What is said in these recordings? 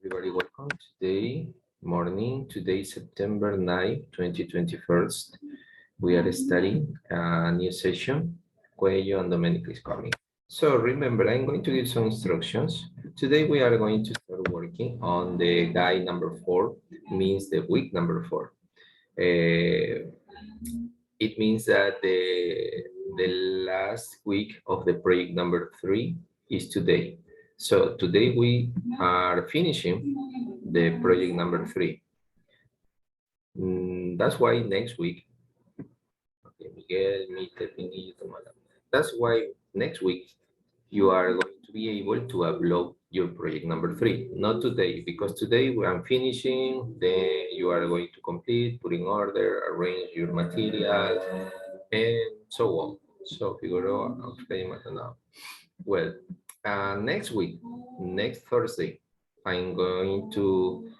Everybody, welcome. Today morning, today September 9, 2021. We are studying a new session. Cuello and Domenic is coming. So remember, I'm going to give some instructions. Today we are going to start working on the guide number 4, means the week number 4. It means that the last week of the project number 3 is today. So today we are finishing the project number 3. That's why next week, okay, Miguel, Mite, Pinito, that's why next week you are going to be able to upload your project number 3, not today, because today we are finishing, then you are going to complete, put in order, arrange your materials, and so on. So figuro, okay, now. Well, next week, next Thursday, I'm going to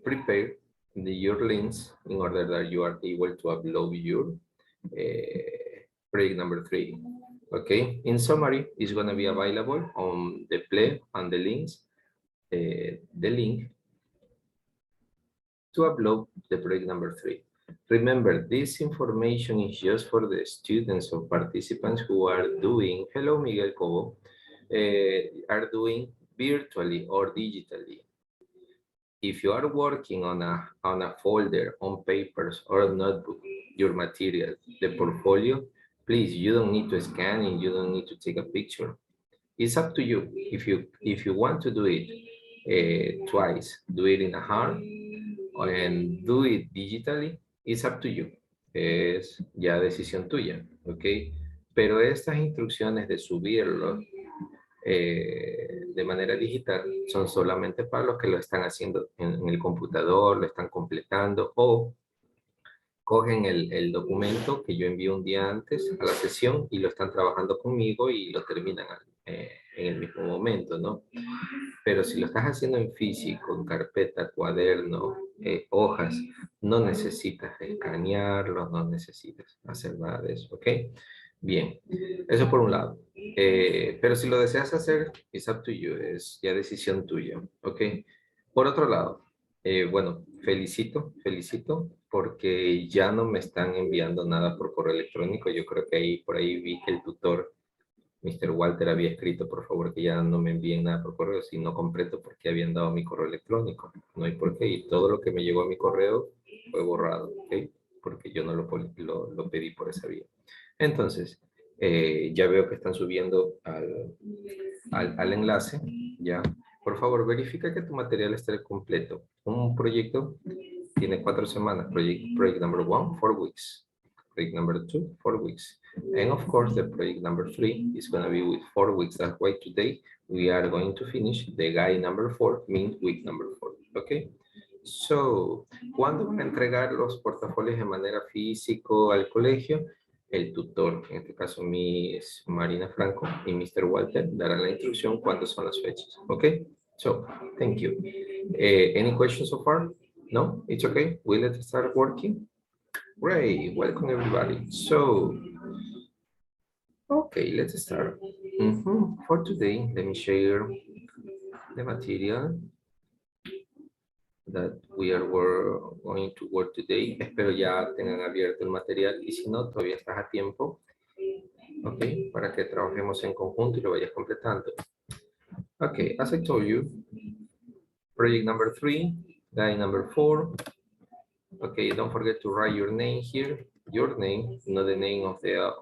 prepare your links in order that you are able to upload your project number 3. Okay, in summary, it's going to be available on the play and the links, the link to upload the project number 3. Remember, this information is just for the students or participants who are doing, hello Miguel Cobo, are doing virtually or digitally. If you are working on a folder, on papers or notebook, your material, the portfolio, please, you don't need to scan and you don't need to take a picture. It's up to you. If you want to do it twice, do it in a hard and do it digitally, it's up to you. Es ya decisión tuya, ¿ok? Pero estas instrucciones de subirlo de manera digital son solamente para los que lo están haciendo en el computador, lo están completando o cogen el documento que yo envío un día antes a la sesión y lo están trabajando conmigo y lo terminan en el mismo momento, ¿no? Pero si lo estás haciendo en físico, en carpeta, cuaderno, hojas, no necesitas escanearlo, no necesitas hacer nada de eso, ¿ok? Bien, eso por un lado. Pero si lo deseas hacer, it's up to you, es ya decisión tuya, ¿ok? Por otro lado, bueno, felicito porque ya no me están enviando nada por correo electrónico. Yo creo que ahí por ahí vi que el tutor Mr. Walter había escrito, por favor, que ya no me envíen nada por correo, si no completo porque habían dado mi correo electrónico. No hay por qué, y todo lo que me llegó a mi correo fue borrado, ¿ok? Porque yo no lo pedí por esa vía. Entonces, ya veo que están subiendo al enlace, ¿ya? Por favor, verifica que tu material esté completo. Un proyecto tiene 4 semanas. Project number 1, 4 weeks. Project number 2, 4 weeks. And of course, the project number 3 is going to be with 4 weeks. That's why today we are going to finish the guide number 4, means week number 4. Okay? So, ¿cuándo van a entregar los portafolios de manera físico al colegio? El tutor, en este caso Miss Marina Franco y Mr. Walter, darán la instrucción cuándo son las fechas. Okay? So, thank you. Any questions so far? No? It's okay? We let's start working? Great, welcome everybody. So, okay, let's start. For today, let me share the material that we are going to work today. Espero ya tengan abierto el material y si no, todavía estás a tiempo. Ok, para que trabajemos en conjunto y lo vayas completando. Okay, as I told you, project number 3, guide number 4. Okay, don't forget to write your name here. Your name, not the name of the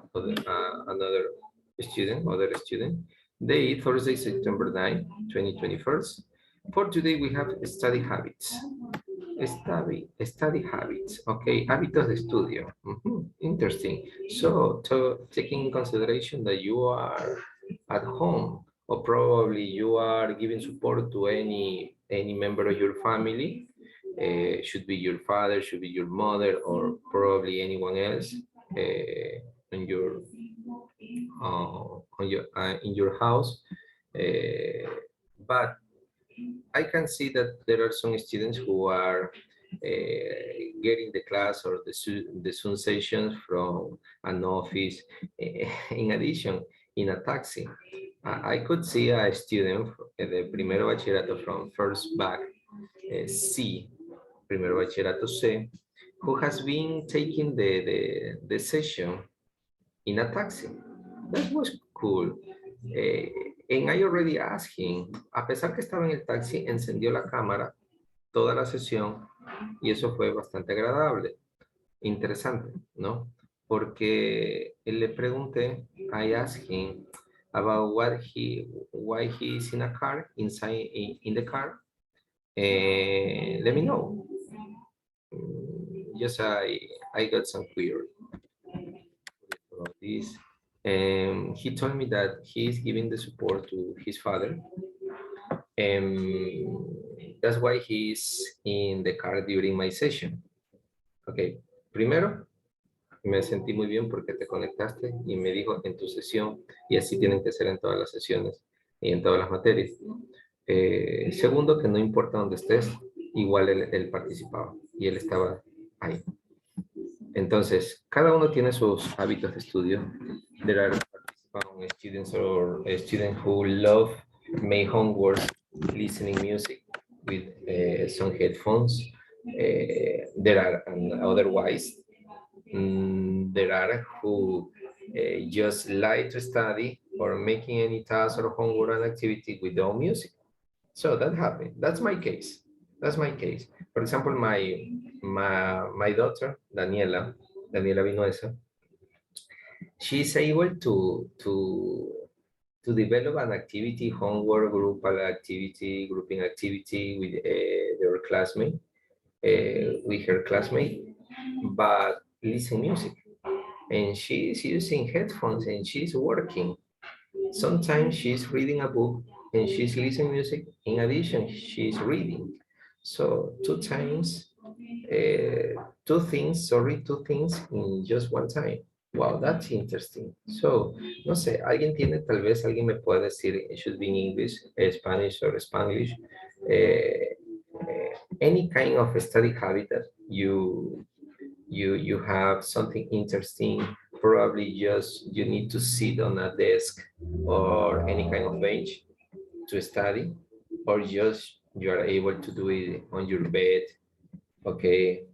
another student, other student. Day, Thursday, September 9, 2021. For today, we have study habits. Study habits, okay, hábitos de estudio. Interesting. So, taking in consideration that you are at home, or probably you are giving support to any member of your family, should be your father, should be your mother, or probably anyone else in your house. But I can see that there are some students who are getting the class or the Zoom sessions from an office. In addition, in a taxi. I could see a student de primero bachillerato from first back C, primero bachillerato C, who has been taking the session in a taxi. That was cool. And I already asked him, a pesar que estaba en el taxi, encendió la cámara toda la sesión y eso fue bastante agradable, interesante, ¿no? Porque le pregunté, I asked him about why he is in a car, inside in the car. Let me know. Yes, I got some query about this. He told me that he is giving the support to his father. That's why he's in the car during my session. Ok, primero, me sentí muy bien porque te conectaste y me dijo en tu sesión, y así tienen que ser en todas las sesiones y en todas las materias. Segundo, que no importa dónde estés, igual él participaba y él estaba ahí. Entonces, cada uno tiene sus hábitos de estudio. There are students or students who love make homework, listening music with some headphones. There are otherwise, there are who just like to study or making any task or homework and activity with no music. So that happened. That's my case. That's my case. For example, my daughter, Daniela Vinuesa, she's able to develop an activity, homework, group activity, grouping activity with her classmate, but listen music. And she's using headphones and she's working. Sometimes she's reading a book and she's listening music. In addition, she's reading. So two things in just one time. Wow, that's interesting. So, no sé, tal vez alguien me puede decir, it should be in English, Spanish or Spanglish, any kind of study habit that you have something interesting, probably just you need to sit on a desk or any kind of bench to study, or just you are able to do it on your bed, okay,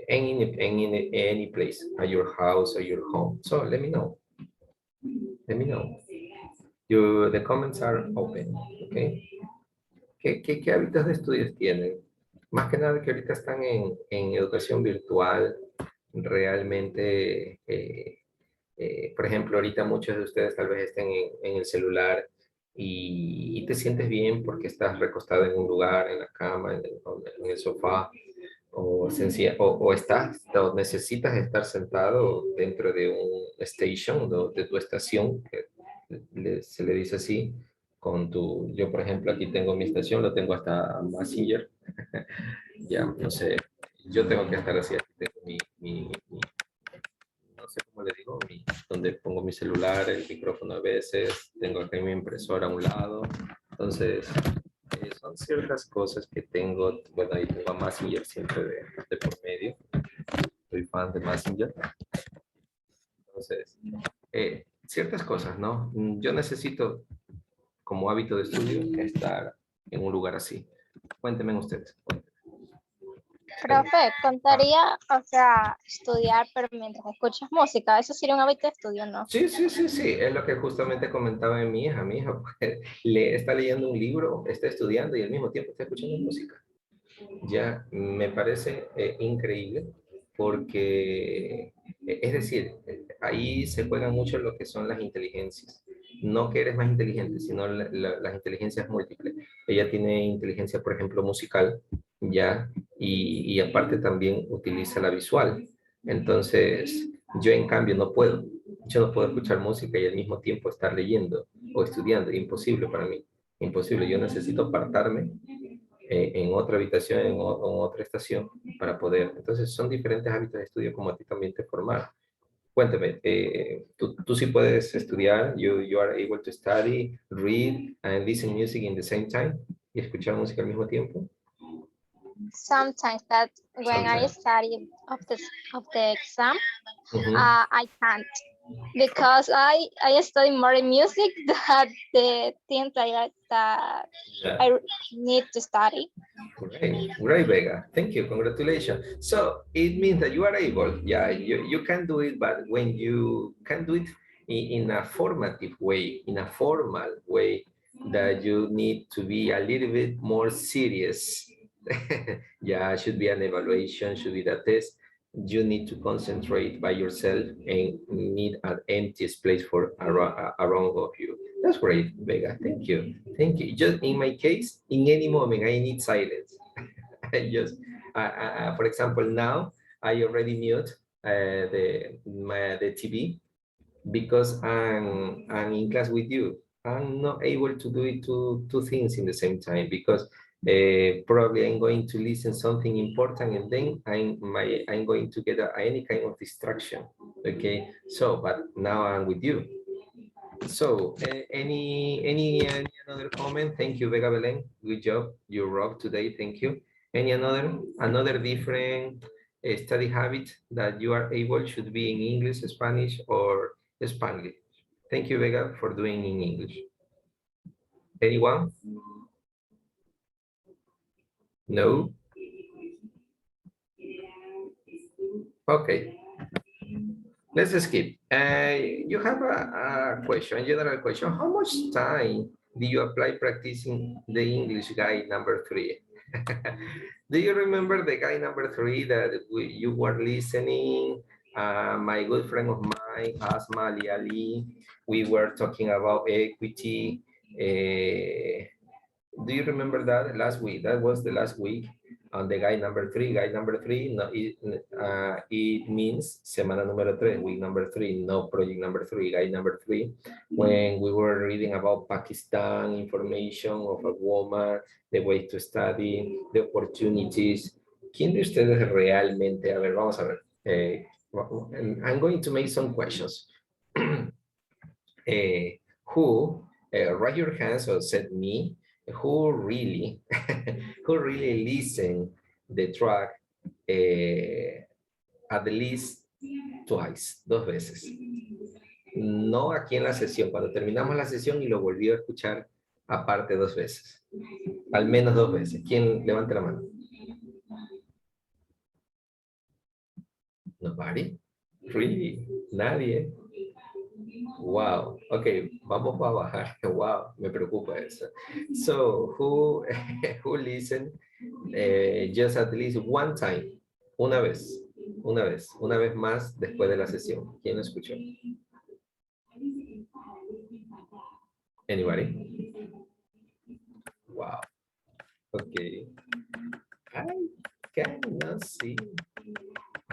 any place, at your house or your home. So let me know. Let me know. The comments are open, okay. ¿Qué hábitos de estudios tienen? Más que nada que ahorita están en educación virtual, realmente, por ejemplo, ahorita muchos de ustedes tal vez estén en el celular y te sientes bien porque estás recostado en un lugar, en la cama, en el sofá, o necesitas estar sentado dentro de un station, de tu estación, que se le dice así, yo por ejemplo aquí tengo mi estación, lo tengo hasta Messenger, ya, no sé, yo tengo que estar así, aquí tengo no sé cómo le digo, donde pongo mi celular, el micrófono a veces, tengo aquí mi impresora a un lado, entonces son ciertas cosas que tengo, bueno, ahí tengo a Messenger siempre de por medio, soy fan de Messenger, entonces, ciertas cosas, ¿no? Yo necesito, como hábito de estudio, estar en un lugar así. Cuéntenme ustedes. Profe, contaría, o sea, estudiar, pero mientras escuchas música, ¿eso sería un hábito de estudio, no? Sí, es lo que justamente comentaba mi hija. Mi hija pues, está leyendo un libro, está estudiando y al mismo tiempo está escuchando música. Ya me parece increíble porque, es decir, ahí se juegan mucho lo que son las inteligencias. No que eres más inteligente, sino las inteligencias múltiples. Ella tiene inteligencia, por ejemplo, musical, ya, y aparte también utiliza la visual. Entonces, yo en cambio no puedo. Yo no puedo escuchar música y al mismo tiempo estar leyendo o estudiando. Imposible para mí. Imposible. Yo necesito apartarme en otra habitación, en otra estación para poder. Entonces, son diferentes hábitos de estudio como a ti también te formaron. Cuéntame, tú sí puedes estudiar, you are able to study, read, and listen music in the same time, y escuchar música al mismo tiempo. Sometimes that when I Sometimes. study of the exam, Ujú. I can't. Because I study more in music than the things that Yeah. I need to study. Great, great, Vega. Thank you. Congratulations. So it means that you are able. Yeah, you can do it, but when you can do it in a formative way, in a formal way, that you need to be a little bit more serious. Yeah, should be an evaluation, should be the test. You need to concentrate by yourself and need an empty space for around of you. That's great, Vega. Thank you. Thank you. Just in my case, in any moment, I need silence. I just, for example, now I already mute the TV because I'm in class with you. I'm not able to do it two things in the same time because probably I'm going to listen something important and then I'm going to get any kind of distraction. Okay, so but now I'm with you. So, any another comment? Thank you, Vega Belén. Good job. You rocked today. Thank you. Any another different study habit that you are able should be in English, Spanish, or Spanglish? Thank you, Vega, for doing in English. Anyone? No? Okay. Let's skip. You have a question, a general question. How much time do you apply practicing the English guide number 3? Do you remember the guide number 3 that you were listening? My good friend of mine, Asma Ali, we were talking about equity. Do you remember that last week? That was the last week on the guide number 3. Guide number 3, no, it means semana número 3, week number 3, no project number 3, guide number 3. When we were reading about Pakistan, information of a woman, the way to study, the opportunities. ¿Quién de ustedes realmente? A ver, vamos a ver. I'm going to make some questions. Who, raise your hands or said me, who really, who really listen the track at least twice, dos veces. No aquí en la sesión, cuando terminamos la sesión y lo volvió a escuchar aparte dos veces. Al menos dos veces. ¿Quién levante la mano? Nobody? Really? Nadie. Wow. Okay, vamos a bajar. Wow, me preocupa eso. So, who who listen just at least one time? Una vez, una vez más después de la sesión. ¿Quién lo escuchó? Anybody? Wow. Okay. I cannot see.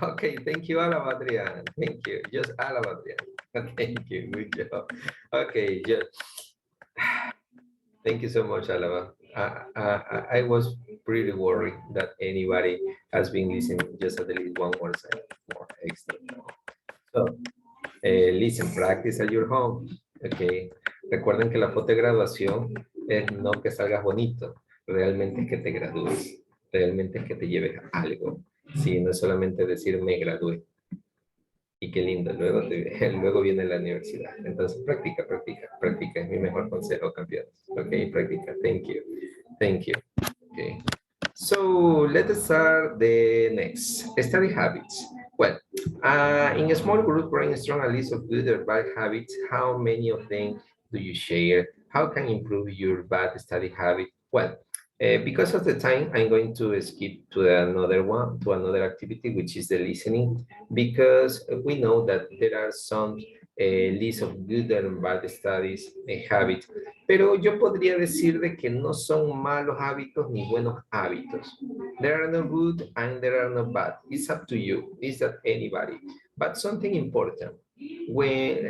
Okay, thank you, Alaba Adriana. Thank you. Just Alaba Adriana. Thank you. Good job. Okay, just thank you so much, Alaba. I was pretty worried that anybody has been listening just at least one more time, more extra. So, listen, practice at your home. Okay. Recuerden que la foto de graduación es no que salgas bonito, realmente es que te gradúes, realmente es que te lleves algo. Sí, no es solamente decir me gradué. Y qué lindo, luego, luego viene la universidad. Entonces, practica, practica, practica. Es mi mejor consejo, campeones. Ok, practica. Thank you. Thank you. Okay. So, let's start the next. Study habits. Well, in a small group, brainstorm a list of good or bad habits. How many of them do you share? How can you improve your bad study habit? Well, because of the time, I'm going to skip to another one, to another activity, which is the listening, because we know that there are some list of good and bad studies habits, pero yo podría decir de que no son malos hábitos ni buenos hábitos. There are no good and there are no bad. It's up to you. It's up anybody. But something important, when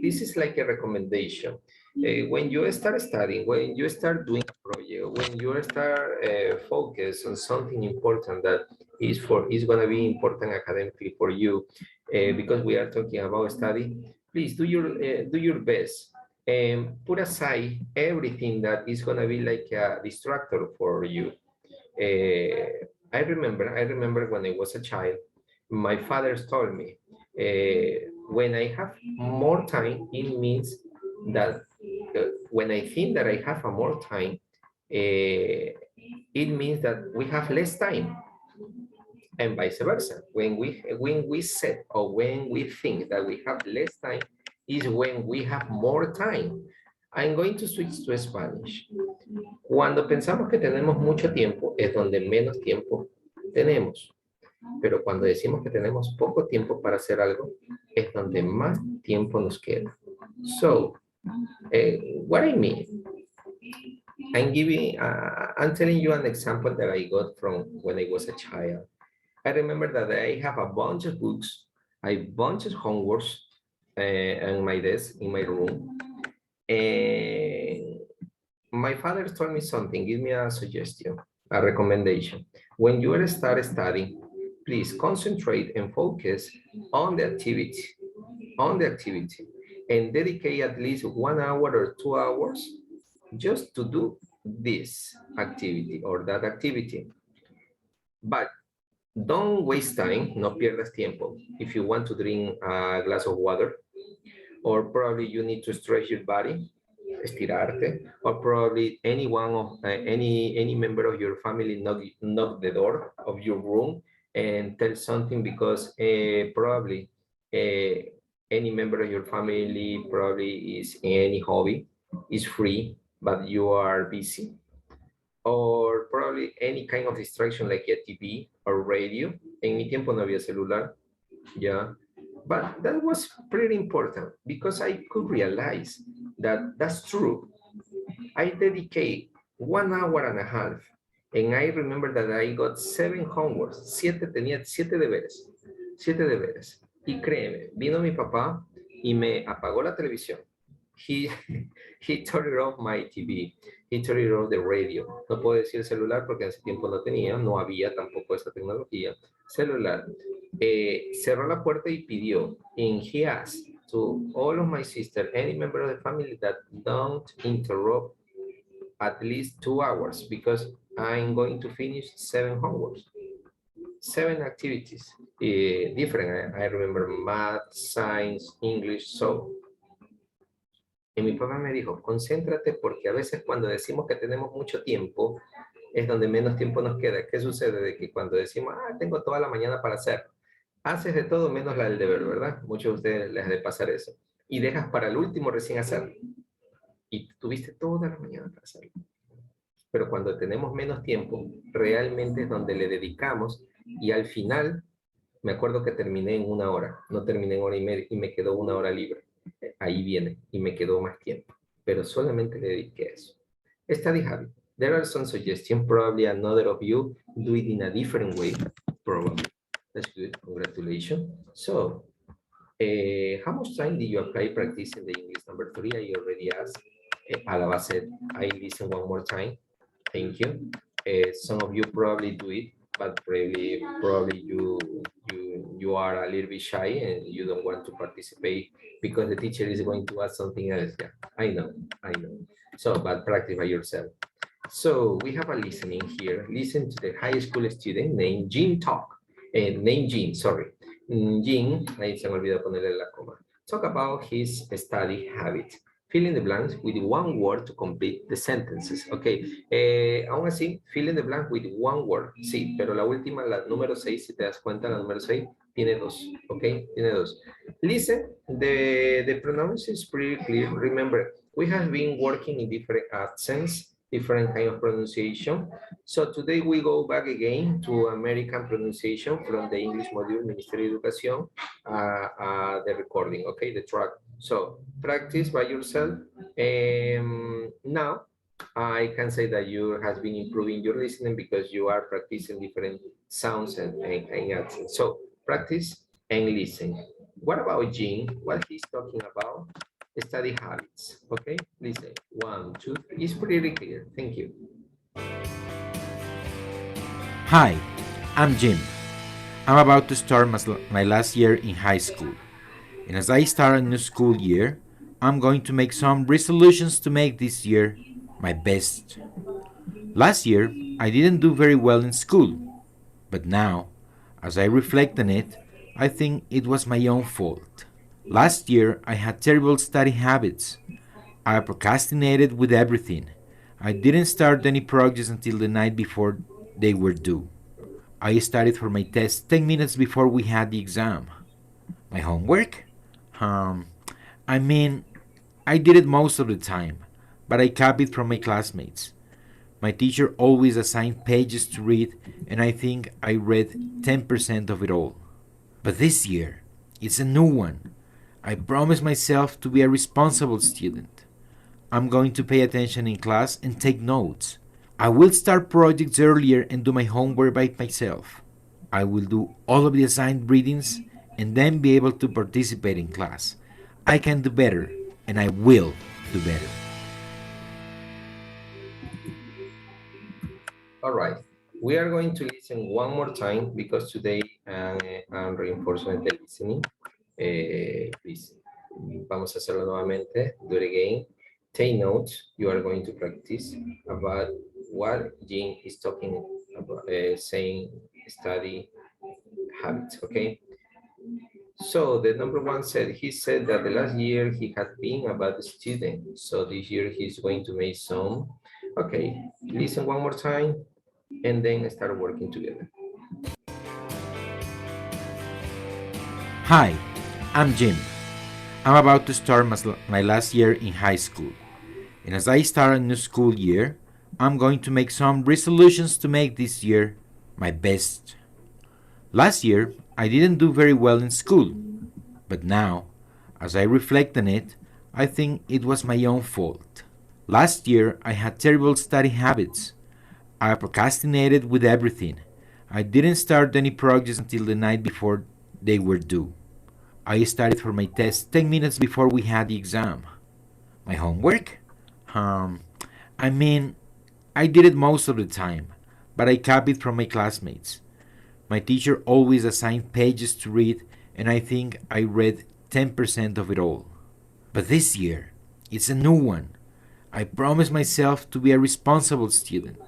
this is like a recommendation. When you start studying, when you start doing a project, when you start focus on something important that is going to be important academically for you, because we are talking about study, please do your best and put aside everything that is going to be like a distractor for you. I remember when I was a child, my father told me, When I have more time, it means that when I think that I have a more time, it means that we have less time, and vice versa. When we said or when we think that we have less time is when we have more time. I'm going to switch to Spanish. Cuando pensamos que tenemos mucho tiempo es donde menos tiempo tenemos. Pero cuando decimos que tenemos poco tiempo para hacer algo es donde más tiempo nos queda. So, what I mean, I'm telling you an example that I got from when I was a child. I remember that I have a bunch of books, a bunch of homeworks on my desk in my room. And my father told me something, give me a suggestion, a recommendation. When you start studying, please concentrate and focus on the activity, and dedicate at least 1 hour or 2 hours just to do this activity or that activity. But don't waste time, no pierdas tiempo. If you want to drink a glass of water, or probably you need to stretch your body, estirarte, or probably any member of your family knock the door of your room and tell something because probably any member of your family probably is in any hobby, is free, but you are busy, or probably any kind of distraction like a TV or radio. En mi tiempo no había celular, yeah. But that was pretty important because I could realize that that's true. I dedicate 1 hour and a half, and I remember that I got 7 homeworks. Tenía 7 deberes. Y créeme, vino mi papá y me apagó la televisión. He, he turned off my TV. He turned off the radio. No puedo decir celular porque en ese tiempo no tenía, no había tampoco esa tecnología. Celular. Cerró la puerta y pidió, and he asked to all of my sister, any member of the family, that don't interrupt at least 2 hours because I'm going to finish 7 homeworks, 7 activities, different. I remember math, science, English, so. Y mi papá me dijo, concéntrate porque a veces cuando decimos que tenemos mucho tiempo, es donde menos tiempo nos queda. ¿Qué sucede? De que cuando decimos, tengo toda la mañana para hacer, haces de todo menos la del deber, ¿verdad? Muchos de ustedes les ha de pasar eso. Y dejas para el último recién hacer. Y tuviste toda la mañana para hacerlo. Pero cuando tenemos menos tiempo, realmente es donde le dedicamos y al final, me acuerdo que terminé en 1 hora, no terminé en 1 hora y media y me quedó 1 hora libre. Ahí viene y me quedó más tiempo, pero solamente le dediqué a eso. Study habit. There are some suggestions, probably another of you do it in a different way, probably. That's good, congratulations. So, how much time did you apply practicing the English number 3? I already asked. Alaba said, I listen one more time. Thank you. Some of you probably do it, but probably you are a little bit shy and you don't want to participate because the teacher is going to ask something else. Yeah, I know. So, but practice by yourself. So we have a listening here. Listen to the high school student named Jean talk. Named Jean, sorry. Jean, ahí se me olvidó ponerle la coma. Talk about his study habit. Fill in the blanks with 1 word to complete the sentences. Ok, aún así, fill in the blank with 1 word. Sí, pero la última, la número 6, si te das cuenta, la número 6 tiene 2. Ok, tiene 2. Listen, the pronunciation is pretty clear. Remember, we have been working in different accents, different kind of pronunciation. So today we go back again to American pronunciation from the English module, Ministerio de Educación, the recording, okay, the track. So practice by yourself. Now I can say that you have been improving your listening because you are practicing different sounds and accents. So practice and listen. What about Jean? What he's talking about? Study habits. Okay, listen. 1, 2, 3. It's pretty clear. Thank you. Hi, I'm Jim. I'm about to start my last year in high school. And as I start a new school year, I'm going to make some resolutions to make this year my best. Last year, I didn't do very well in school, but now, as I reflect on it, I think it was my own fault. Last year, I had terrible study habits. I procrastinated with everything. I didn't start any projects until the night before they were due. I studied for my test 10 minutes before we had the exam. My homework? Um, I mean, I did it most of the time, but I copied from my classmates. My teacher always assigned pages to read, and I think I read 10% of it all. But this year, it's a new one. I promised myself to be a responsible student. I'm going to pay attention in class and take notes. I will start projects earlier and do my homework by myself. I will do all of the assigned readings and then be able to participate in class. I can do better, and I will do better. All right. We are going to listen one more time because today I'm reinforcing the listening. Please, vamos a hacerlo nuevamente. Do it again. Take notes. You are going to practice about what Jean is talking about, saying study habits, okay? So the number one said, he said that the last year he had been a bad student. So this year he's going to make some. Okay, listen one more time and then start working together. Hi, I'm Jim. I'm about to start my last year in high school. And as I start a new school year, I'm going to make some resolutions to make this year my best. Last year, I didn't do very well in school, but now, as I reflect on it, I think it was my own fault. Last year, I had terrible study habits. I procrastinated with everything. I didn't start any projects until the night before they were due. I studied for my test 10 minutes before we had the exam. My homework? Um, I mean, I did it most of the time, but I copied from my classmates. My teacher always assigned pages to read, and I think I read 10% of it all. But this year, it's a new one. I promised myself to be a responsible student.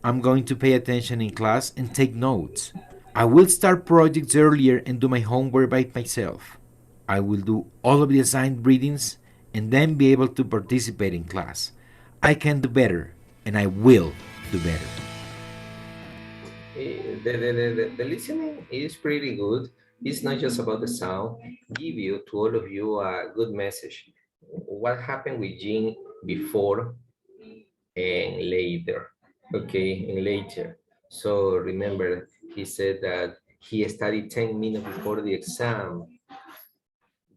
I'm going to pay attention in class and take notes. I will start projects earlier and do my homework by myself. I will do all of the assigned readings and then be able to participate in class. I can do better, and I will do better. The listening is pretty good. It's not just about the sound. Give you to all of you a good message. What happened with Jean before and later? Okay, and later. So remember, he said that he studied 10 minutes before the exam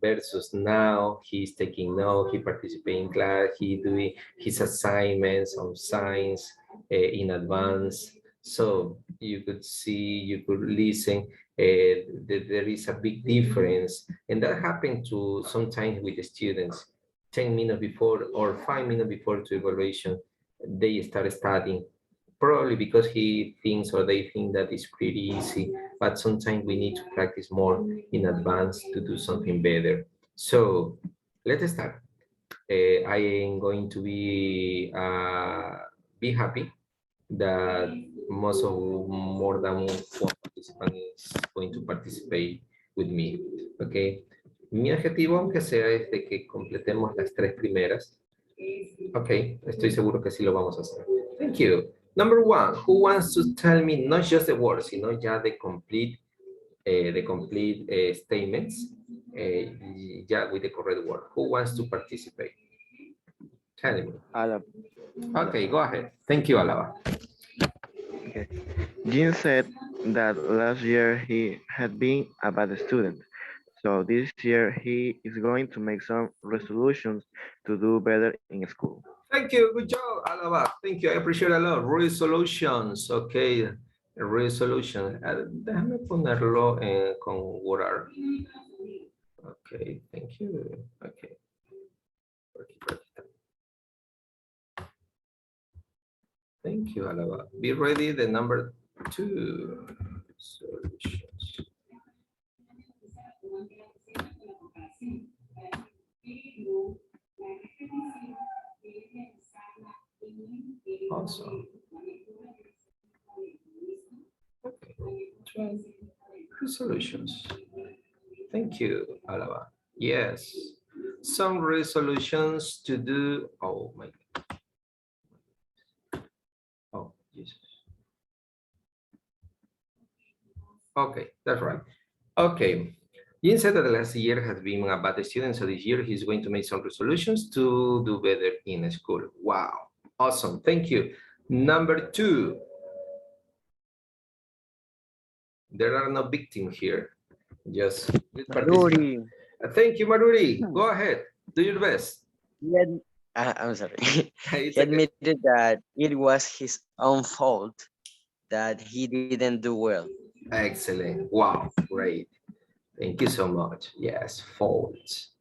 versus now he's taking note, he participating in class, he doing his assignments on science in advance. So you could see, you could listen, there is a big difference. And that happened to sometimes with the students, 10 minutes before or 5 minutes before to evaluation, they start studying probably because he thinks or they think that it's pretty easy, but sometimes we need to practice more in advance to do something better. So let's start. I am going to be happy that most of more than one participant is going to participate with me. Okay. Mi objetivo, aunque sea, es de que completemos las tres primeras. Ok, estoy seguro que sí lo vamos a hacer. Thank you. Number one, who wants to tell me not just the words, sino ya the complete statements, ya with the correct word. Who wants to participate? Tell me. Alab. Okay, go ahead. Thank you, Alaba. Okay. Jean said that last year he had been a bad student. So this year he is going to make some resolutions to do better in school. Thank you. Good job, Alaba. Thank you. I appreciate a lot. Resolutions. Okay. Resolution. Déjame ponerlo con water. Okay. Thank you. Okay. Thank you, Alaba. Be ready. The number 2. Solutions. Awesome. Okay. 12 resolutions. Thank you, Alaba. Yes. Some resolutions to do. Oh my. Oh, Jesus. Okay, that's right. Okay. Jim said that the last year has been a bad student, so this year he's going to make some resolutions to do better in school. Wow. Awesome. Thank you. Number 2. There are no victims here. Just Maruri. Thank you, Maruri. Go ahead. Do your best. I'm sorry. It's He okay. admitted that it was his own fault that he didn't do well. Excellent. Wow. Great. Thank you so much. Yes, faults.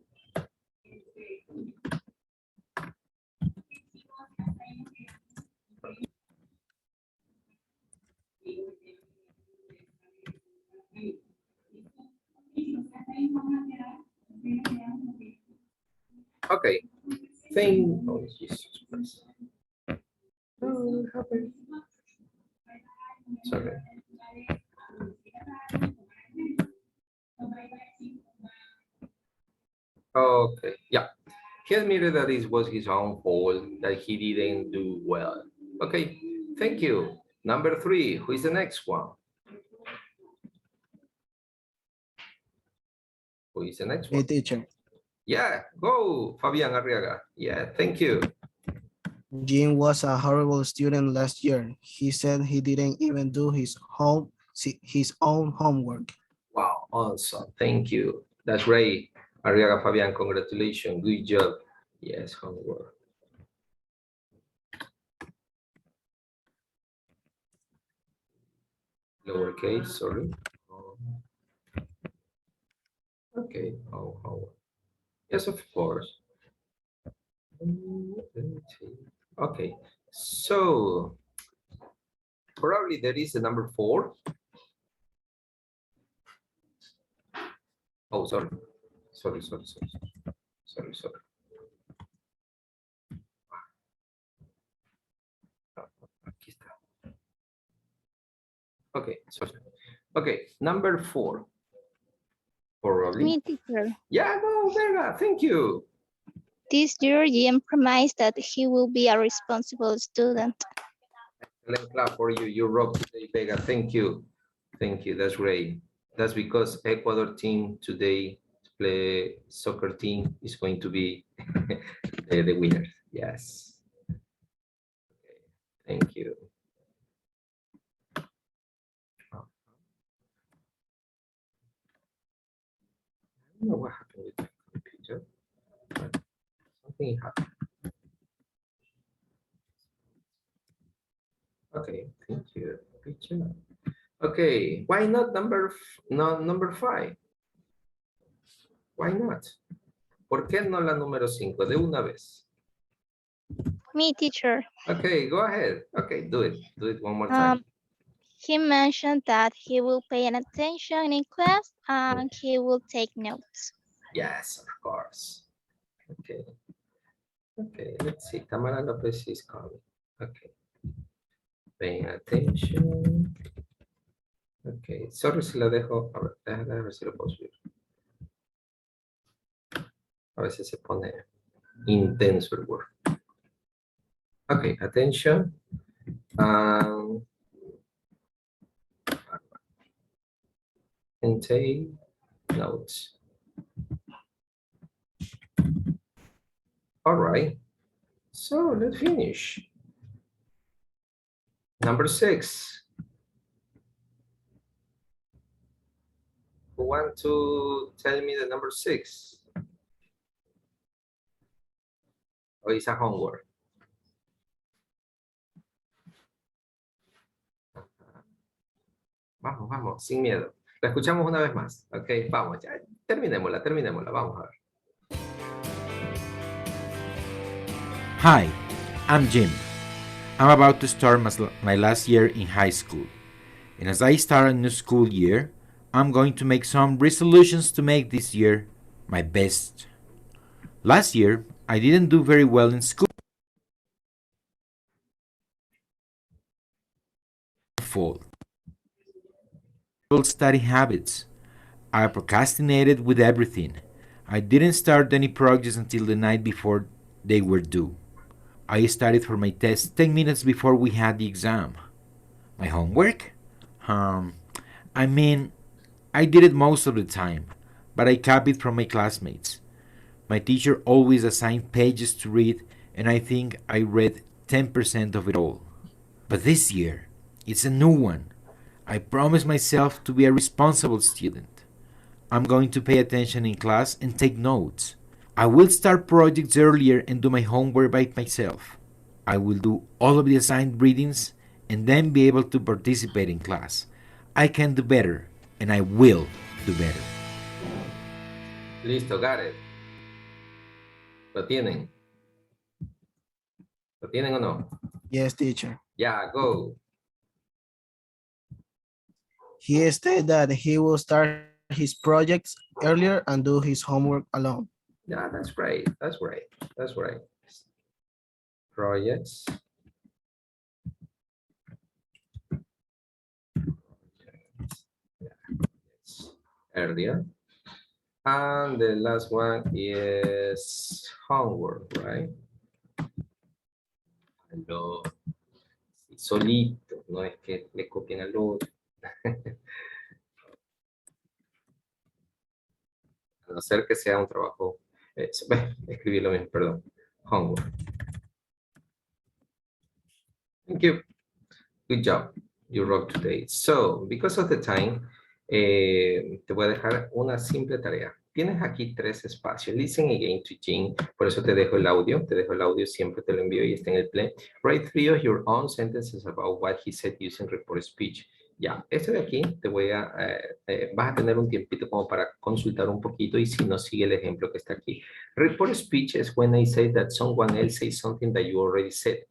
Okay. Oh, Jesus Christ. Oh, what happened? Sorry. Okay. Yeah. He admitted that it was his own fault, that he didn't do well. Okay. Thank you. Number 3. Who is the next one? Who is the next Hey, one? teacher. Yeah. Go, Fabian Arriaga. Yeah. Thank you. Jim was a horrible student last year. He said he didn't even do his own homework. Wow. Awesome. Thank you. That's great. Arriaga Fabian, congratulations. Good job. Yes, homework. Lowercase, sorry. Okay. Oh. Yes, of course. Okay. So probably there is a number 4. Oh, sorry. Sorry. Aquí está. Okay, sorry. Okay, number 4. Probably. Me, teacher. Yeah, no, Vega, thank you. This year, Jim promised that he will be a responsible student. Let's clap for you. You rock today, Vega. Thank you. Thank you. That's great. That's because Ecuador team today play soccer team is going to be the winner. Yes. Okay. Thank you. I don't know what happened with my computer, but something happened. Okay, thank you. Good job. Okay, why not number 5? Why not? ¿Por qué no la número 5? De una vez. Me, teacher. Okay, go ahead. Okay, do it. Do it one more time. He mentioned that he will pay an attention in class and he will take notes. Yes, of course. Okay. Okay, let's see. Tamara Lopez is coming. Okay. Paying attention. Okay, sorry si la dejo. A ver, déjame ver si lo puedo subir. A veces se pone intenso el Word. Okay, attention. And take notes. All right. So let's finish. Number 6. Who want to tell me the number 6? Or is a homework? Vamos, sin miedo. La escuchamos una vez más. Ok, vamos, ya. Terminémosla. Vamos a ver. Hi, I'm Jim. I'm about to start my last year in high school. And as I start a new school year, I'm going to make some resolutions to make this year my best. Last year, I didn't do very well in school. Study habits. I procrastinated with everything. I didn't start any projects until the night before they were due. I studied for my test 10 minutes before we had the exam. My homework? Um, I mean, I did it most of the time, but I copied from my classmates. My teacher always assigned pages to read, and I think I read 10% of it all. But this year, it's a new one. I promised myself to be a responsible student. I'm going to pay attention in class and take notes. I will start projects earlier and do my homework by myself. I will do all of the assigned readings and then be able to participate in class. I can do better, and I will do better. Listo, got it. ¿Lo tienen? ¿Lo tienen o no? Yes, teacher. Yeah, go. He stated that he will start his projects earlier and do his homework alone. Yeah, that's right. That's right. That's right. Projects. Earlier. And the last one is homework, right? Lo, solito, no es que le copien al otro. A no ser que sea un trabajo. Escribí lo mismo, perdón. Homework. Thank you. Good job. You rock today. So, because of the time, te voy a dejar una simple tarea. Tienes aquí 3 espacios. Listen again to Jean. Por eso te dejo el audio. Te dejo el audio, siempre te lo envío y está en el play. Write 3 of your own sentences about what he said using report speech. Ya, este de aquí te voy a, vas a tener un tiempito como para consultar un poquito y si no, sigue el ejemplo que está aquí. Report speech is when I say that someone else says something that you already said.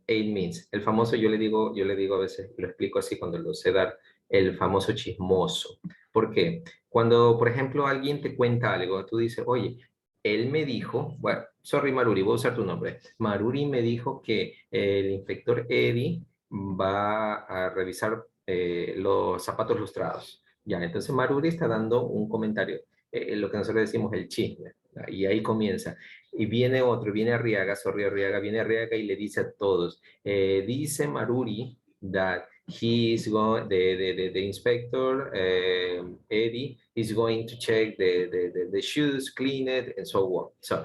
It means, el famoso, yo le digo a veces, lo explico así cuando lo sé dar, el famoso chismoso. ¿Por qué? Cuando, por ejemplo, alguien te cuenta algo, tú dices, oye, él me dijo, bueno, sorry Maruri, voy a usar tu nombre. Maruri me dijo que el inspector Eddie va a revisar los zapatos lustrados. Ya, entonces Maruri está dando un comentario, lo que nosotros decimos el chisme, y ahí comienza. Y viene otro, viene Arriaga, sorry Arriaga, viene Arriaga y le dice a todos, dice Maruri that he is going, the inspector, Eddie, is going to check the shoes, clean it, and so on. So,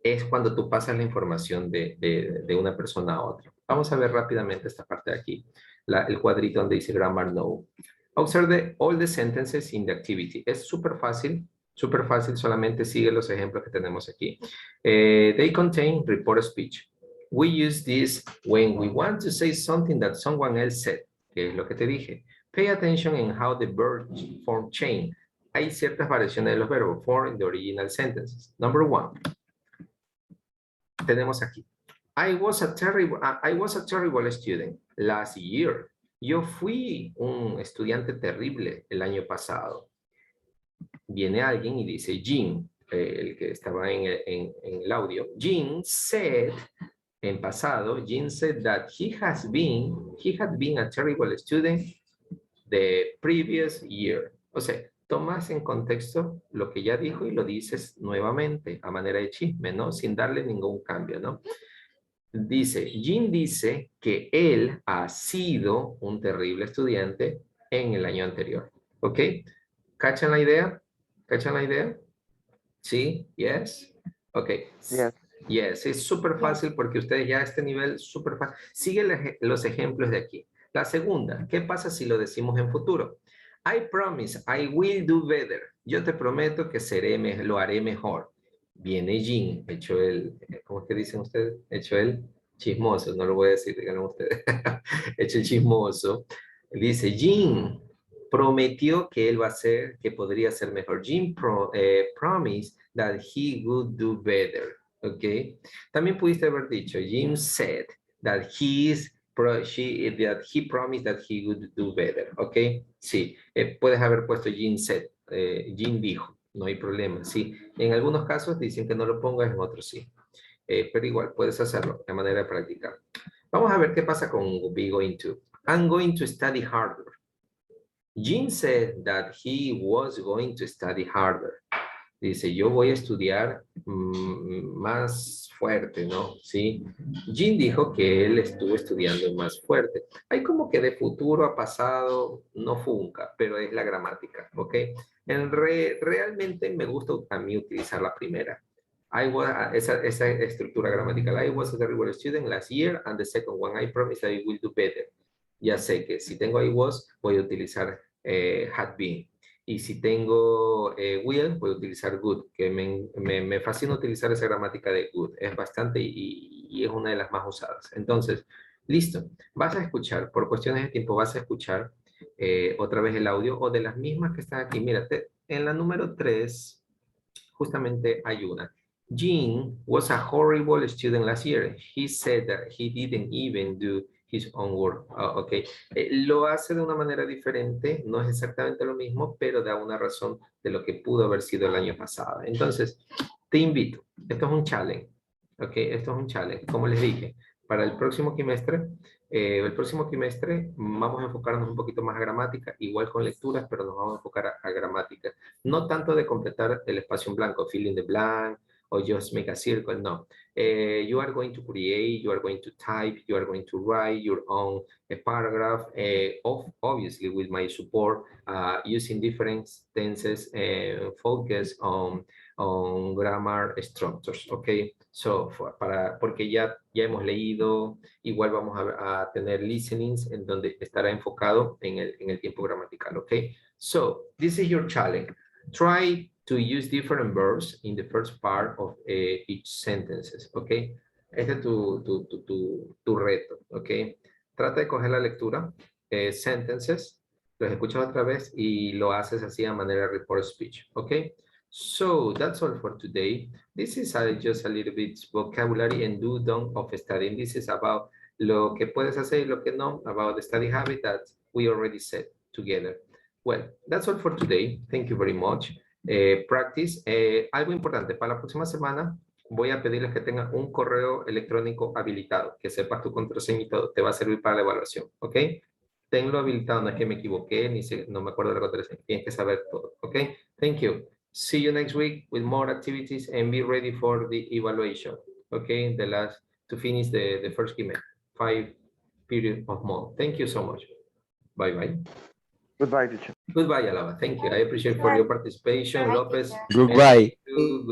es cuando tú pasas la información de una persona a otra. Vamos a ver rápidamente esta parte de aquí, el cuadrito donde dice grammar no. Observe all the sentences in the activity. Es súper fácil, solamente sigue los ejemplos que tenemos aquí. They contain report speech. We use this when we want to say something that someone else said, que es lo que te dije. Pay attention in how the verb form change. Hay ciertas variaciones de los verbos form in the original sentences. Number 1. Tenemos aquí. I was a terrible student last year. Yo fui un estudiante terrible el año pasado. Viene alguien y dice, Jean, el que estaba en el audio, Jean said, en pasado, Jean said that he had been a terrible student the previous year. O sea, tomas en contexto lo que ya dijo y lo dices nuevamente a manera de chisme, ¿no? Sin darle ningún cambio, ¿no? Dice, Jean dice que él ha sido un terrible estudiante en el año anterior. ¿Ok? ¿Cachan la idea? ¿Cachan la idea? ¿Sí? ¿Yes? Ok. Yes. Yes, es súper fácil porque ustedes ya a este nivel súper fácil. Sigue los ejemplos de aquí. La segunda, ¿qué pasa si lo decimos en futuro? I promise I will do better. Yo te prometo que lo haré mejor. Viene Jean, hecho el, ¿cómo es que dicen ustedes? Hecho el chismoso, no lo voy a decir, díganlo ustedes. Hecho el chismoso. Dice, Jean prometió que él va a hacer, que podría ser mejor. Jean promised that he would do better. ¿Ok? También pudiste haber dicho, Jim said that he promised that he would do better. ¿Ok? Sí, puedes haber puesto Jim said, Jim dijo, no hay problema. Sí, en algunos casos dicen que no lo pongas, en otros sí. Pero igual, puedes hacerlo de manera de practicar. Vamos a ver qué pasa con be going to. I'm going to study harder. Jim said that he was going to study harder. Dice, yo voy a estudiar más fuerte, ¿no? Sí. Jim dijo que él estuvo estudiando más fuerte. Hay como que de futuro a pasado no funca, pero es la gramática, ¿ok? Realmente me gusta a mí utilizar la primera. Esa estructura gramatical. I was a terrible student last year, and the second one, I promise I will do better. Ya sé que si tengo I was, voy a utilizar had been. Y si tengo will, voy a utilizar good, que me fascina utilizar esa gramática de good. Es bastante y es una de las más usadas. Entonces, listo. Vas a escuchar, por cuestiones de tiempo, vas a escuchar otra vez el audio o de las mismas que están aquí. Mírate, en la número 3 justamente hay una. Jean was a horrible student last year. He said that he didn't even do his own work. Ok. Lo hace de una manera diferente, no es exactamente lo mismo, pero da una razón de lo que pudo haber sido el año pasado. Entonces, te invito. Esto es un challenge. Ok, esto es un challenge. Como les dije, para el próximo trimestre vamos a enfocarnos un poquito más a gramática, igual con lecturas, pero nos vamos a enfocar a gramática. No tanto de completar el espacio en blanco, fill in the blank, or just make a circle, no. You are going to create, you are going to type, you are going to write your own paragraph, obviously with my support, using different tenses, focus on grammar structures, okay? So, porque ya hemos leído, igual vamos a tener listenings en donde estará enfocado en el tiempo gramatical, okay? So, this is your challenge. Try to use different verbs in the first part of each sentences, okay? Este es tu reto, okay? Trata de coger la lectura, sentences, los escuchas otra vez y lo haces así a manera de report speech, okay? So that's all for today. This is just a little bit vocabulary and do-don't of studying. This is about lo que puedes hacer y lo que no, about the study habit that we already said together. Well, that's all for today. Thank you very much. Practice. Algo importante, para la próxima semana voy a pedirles que tengan un correo electrónico habilitado, que sepas tu contraseña y todo, te va a servir para la evaluación, ¿ok? Tenlo habilitado, no es que me equivoqué, no me acuerdo de la contraseña, tienes que saber todo, ¿ok? Thank you. See you next week with more activities and be ready for the evaluation, okay? To finish the first game, 5 period of month. Thank you so much. Bye-bye. Goodbye, teacher. Goodbye, Alaba. Thank you. I appreciate for your participation. Bye, Lopez. teacher. Goodbye. Thank you.